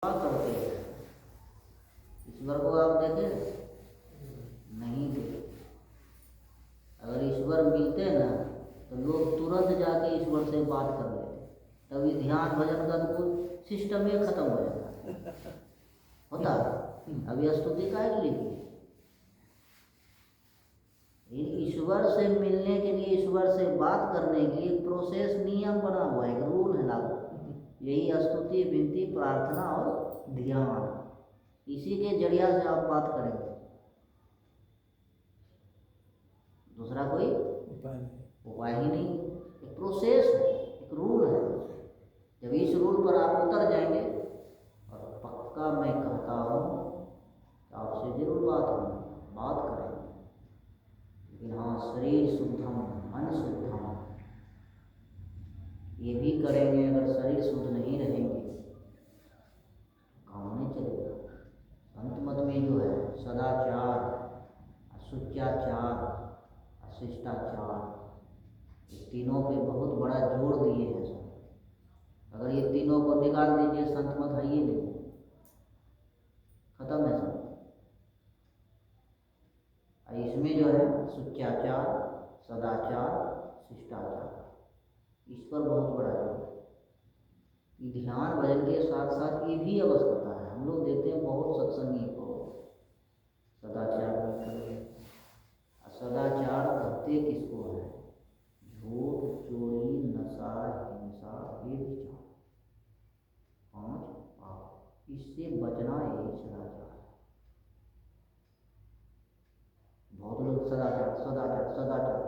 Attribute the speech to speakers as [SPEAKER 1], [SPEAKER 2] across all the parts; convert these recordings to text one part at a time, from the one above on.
[SPEAKER 1] क्या करते हैं? ईश्वर को आप देखें? नहीं देखे। अगर ईश्वर मिलते ना तो लोग तुरंत जाके ईश्वर से बात कर लेते, तभी ध्यान भजन का तो सिस्टम ही खत्म हो जाता होता। अभी स्तुति का लिखी ईश्वर से मिलने के लिए, ईश्वर से बात करने के लिए प्रोसेस, नियम बना हुआ है, एक रूल है लागू। यही स्तुति, विनती, प्रार्थना और ध्यान, इसी के जरिया से आप बात करेंगे। दूसरा कोई उपाय ही नहीं। एक प्रोसेस है, एक रूल है। जब इस रूल पर आप उतर जाएंगे, और पक्का मैं कहता हूँ आपसे जरूर बात करेंगे। लेकिन हाँ, शरीर शुद्धम मन शुद्धम, ये भी करेंगे। अगर शरीर शुद्ध नहीं रहेंगे काम नहीं चलेगा। संत मत में जो है सदाचार, शुच्याचार, शिष्टाचार, ये तीनों पे बहुत बड़ा जोर दिए हैं सब। अगर ये तीनों को निकाल दीजिए, संत मत है ही नहीं, खत्म है सब। इसमें जो है शुच्याचार, सदाचार, शिष्टाचार, इस पर बहुत बड़ा जोर। ध्यान भजन के साथ साथ ये भी आवश्यकता है। हम लोग देखते हैं बहुत सत्संगी को सदाचार नहीं करते। सदाचार करते किसको है? झूठ, चोरी, नशा, हिंसा, व्यभिचार, 5 पाप, इससे बचना यही सदाचार है। बहुत लोग सदाचार सदाचार सदाचार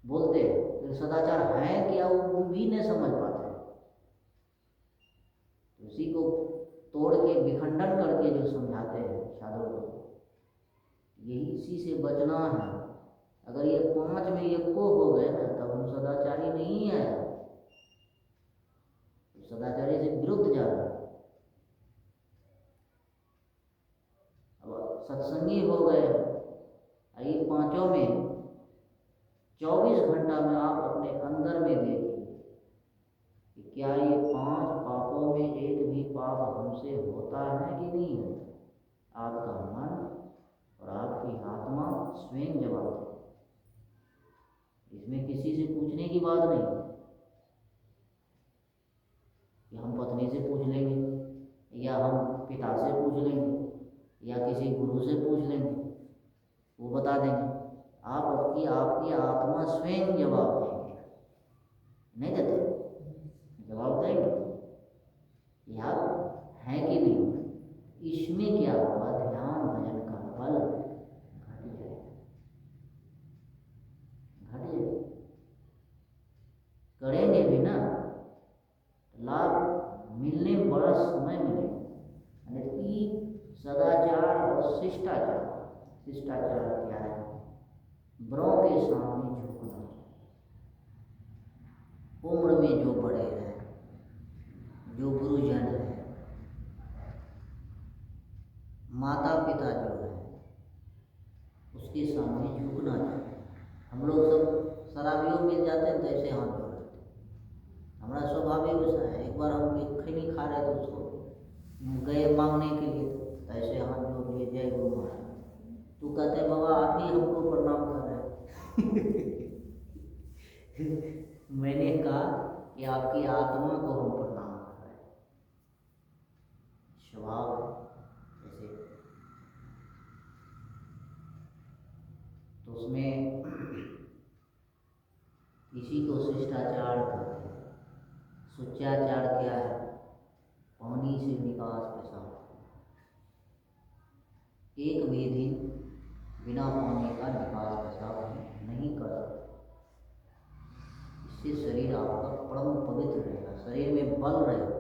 [SPEAKER 1] बोलते हैं, लेकिन सदाचार है क्या वो भी नहीं समझ पाते। उसी को तोड़ के विखंडन करके जो समझाते हैं साधु को, यही इसी से बचना है। अगर ये 5 में एक को हो गए ना, तब हम सदाचारी नहीं है, तो सदाचारी से विरुद्ध जा रहा है। अब सत्संगी हो गए, ये 5 में 24 घंटा में आप अपने अंदर में देखिए कि क्या ये 5 पापों में एक भी पाप हमसे होता है कि नहीं होता। आपका मन और आपकी आत्मा स्वयं जवाब दे। इसमें किसी से पूछने की बात नहीं कि हम पत्नी से पूछ लेंगे, या हम पिता से पूछ लेंगे, या किसी गुरु से पूछ लेंगे, वो बता देंगे। आपकी आत्मा स्वयं जवाब देंगे। नहीं देते? जवाब देंगे कि आप हैं कि नहीं। इसमें क्या होगा? ध्यान भजन का बल घट जाएगा। करेंगे भी ना, लाभ मिलने में बड़ा समय मिलेगा। सदाचार और शिष्टाचार, शिष्टाचार क्या है? बड़ों के सामने झुकना। उम्र में जो बड़े हैं, जो गुरुजन है, माता पिता जो है, उसके सामने झुकना चाहिए। हम लोग सब शराबियों मिल जाते हैं तो ऐसे हाथ जोड़ लेते हैं। हमारा स्वभाव ही वैसा है। एक बार हम खैनी खा रहे थे, उसको गए मांगने के लिए, तो ऐसे हाथ जोड़ लिए, जय गुरु महाराज। तू कहते बाबा आप ही हमको प्रणाम कर रहे हैं। मैंने कहा कि आपकी आत्मा को हम प्रणाम कर रहे हैं। स्वभाव ऐसे, तो उसमें इसी को शिष्टाचार कहते हैं। शुच्याचार क्या है? पानी से निकास पेशाब, एक भी दिन बिना पानी का निकास पेशाब नहीं कर सकते। इससे शरीर आपका परम पवित्र रहेगा, शरीर में बल रहेगा,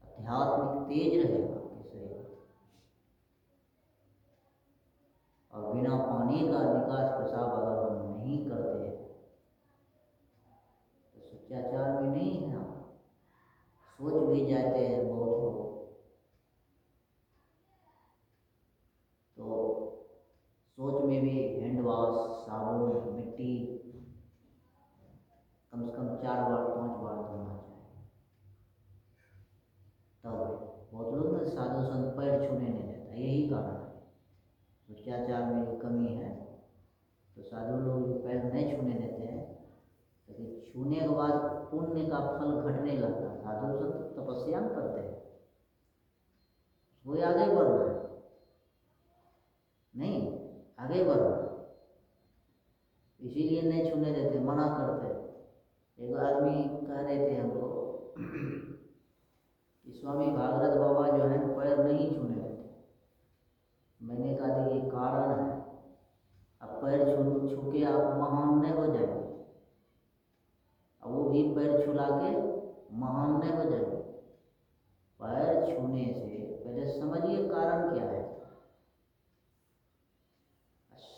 [SPEAKER 1] आध्यात्मिक तेज रहेगा आपके शरीर। और बिना पानी का निकास पेशाब अगर हम नहीं करते तो शुच्याचार में नहीं है। आप सोच भी जाते हैं बहुत लोग, तो सोच में भी हैंड वॉश, साबुन, मिट्टी कम से कम 4 बार 5 बार धोना चाहिए, तब साधु संत पैर छूने नहीं देता, यही कारण है। शिष्टाचार में जो कमी है, तो साधु लोग जो पैर नहीं छूने देते हैं, लेकिन छूने के बाद पुण्य का फल घटने लगता है। साधु संत तपस्या करते हैं, वो आगे बढ़ रहा है, नहीं आगे बढ़ रहा है, इसीलिए नहीं छूने देते, मना करते। एक आदमी कह रहे थे हमको कि स्वामी भागवत बाबा जो है पैर नहीं छूने देते। मैंने कहा कि ये कारण है, अब पैर छू के आप महान नहीं हो जाएंगे, अब वो भी पैर छुला के महान नहीं हो जाएंगे। पैर छूने से पहले समझिए कारण क्या है।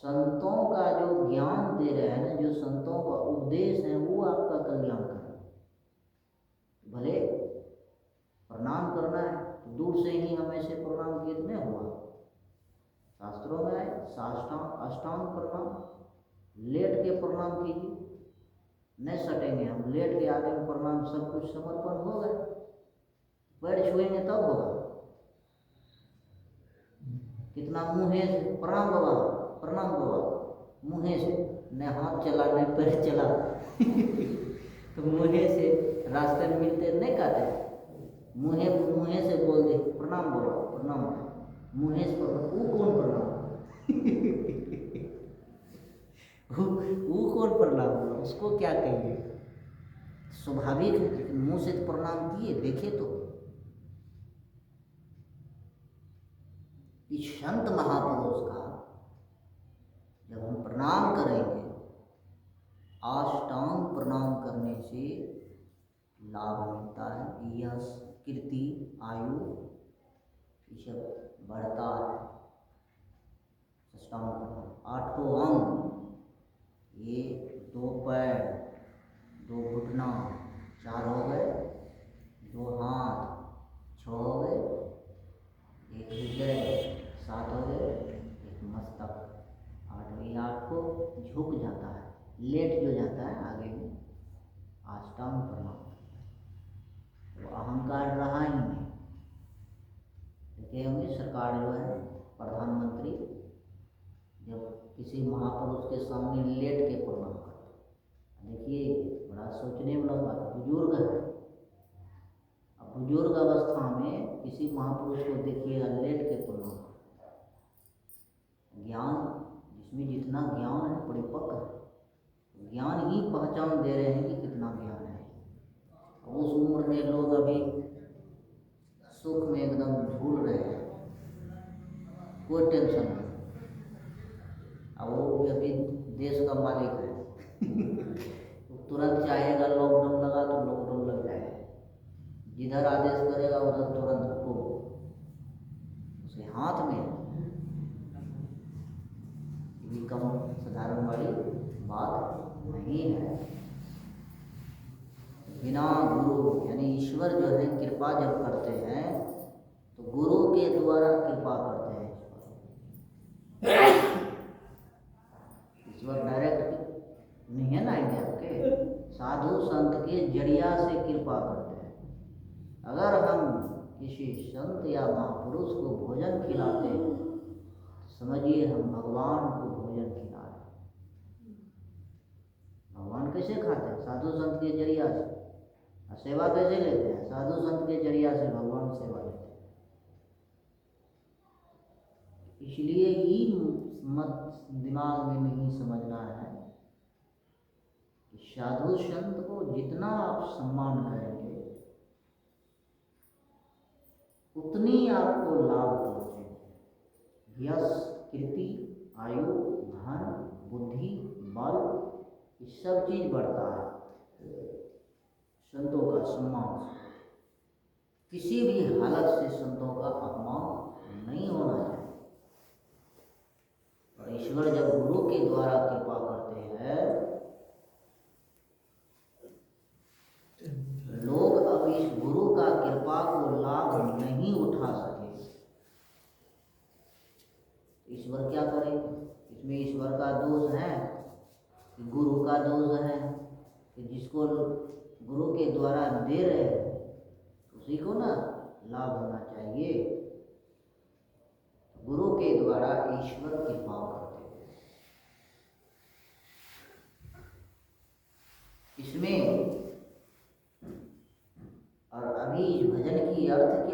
[SPEAKER 1] संतों का जो ज्ञान दे रहे हैं ना, जो संतों का उपदेश है, वो आपका कल्याण करे। भले प्रणाम करना है तो दूर से ही हम ऐसे प्रणाम कितने हुआ, शास्त्रों में आए अष्टांग प्रणाम, लेट के प्रणाम कीजिए, नहीं सटेंगे हम, लेट के आगे में प्रणाम, सब कुछ समर्पण हो गए। पैर छुएंगे तब होगा। कितना मुँहे से प्रणाम बाबा, प्रणाम बाबा, मुँहे से, न हाथ चला न पैर चला तो मुँहे से रास्ते में मिलते नहीं कहते, मुँहे से बोल दे प्रणाम बाबा, प्रणाम, मुँहे से प्रणाम, वो कौन प्रणाम वो कौन प्रणाम, उसको क्या कहेंगे। स्वाभाविक मुँह से तो प्रणाम किए, देखे तो इस संत महापुरुष का जब हम प्रणाम करेंगे, अष्टांग प्रणाम करने से लाभ मिलता है, यश, कीर्ति, आयु, ये सब बढ़ता है। अष्टांग प्रणाम, 8 अंग, ये 2 पैर, 2 घुटना, 4 हो गए, 2 हाथ, 6 हो गए, 1 हृदय, 7 हो गए, 1 मस्तक, 8 को झुक जाता है, लेट जो जाता है आगे में, अष्टांग प्रणाम। तो अहंकार रहा ही नहीं। देखिए होंगे सरकार जो है, प्रधानमंत्री जब किसी महापुरुष के सामने लेट के प्रणाम करते, देखिए बड़ा सोचने वाला बात, बुजुर्ग है, अब बुजुर्ग अवस्था में किसी महापुरुष को देखिएगा लेट के प्रणाम करते। ज्ञान, जिसमें जितना ज्ञान है परिपक्व है, ज्ञान ही पहचान दे रहे हैं कि कितना ज्ञान है। उस उम्र में लोग अभी सुख में एकदम झूल रहे हैं, कोई टेंशन नहीं, अब वो भी अभी देश का मालिक है तुरंत चाहेगा लॉकडाउन लगा तो लॉकडाउन लग जाएगा, जिधर आदेश करेगा उधर तुरंत हुक्म उसे हाथ में। ये कम साधारण वाली बात नहीं है। बिना गुरु यानी ईश्वर जो है कृपा जब करते हैं तो गुरु के द्वारा कृपा करते हैं। ईश्वर डायरेक्ट नहीं है ना आएंगे आपके, साधु संत के जरिया से कृपा करते हैं। अगर हम किसी संत या महापुरुष को भोजन खिलाते हैं, समझिए हम भगवान को भोजन खिला रहे हैं। भगवान कैसे खाते हैं? साधु संत के जरिया से। सेवा कैसे लेते हैं? साधु संत के जरिया से भगवान सेवा लेते हैं। इसलिए ही मत दिमाग में नहीं समझना है कि साधु संत को जितना आप सम्मान करेंगे उतनी आपको लाभ पहुँचेंगे। यश, कीर्ति, आयु, धन, बुद्धि, बल, ये सब चीज बढ़ता है। संतों का सम्मान, किसी भी हालत से संतों का अपमान नहीं होना चाहिए। और ईश्वर जब गुरु के द्वारा कृपा करते हैं, लोग अब इस गुरु का कृपा को लाभ नहीं उठा सके, ईश्वर क्या करेंगे? इसमें ईश्वर का दोष है कि गुरु का दोष है कि जिसको गुरु के द्वारा दे रहे हैं उसी को ना लाभ होना चाहिए, गुरु के द्वारा ईश्वर कृपा करते हैं। इसमें और अभी इस भजन की अर्थ क्या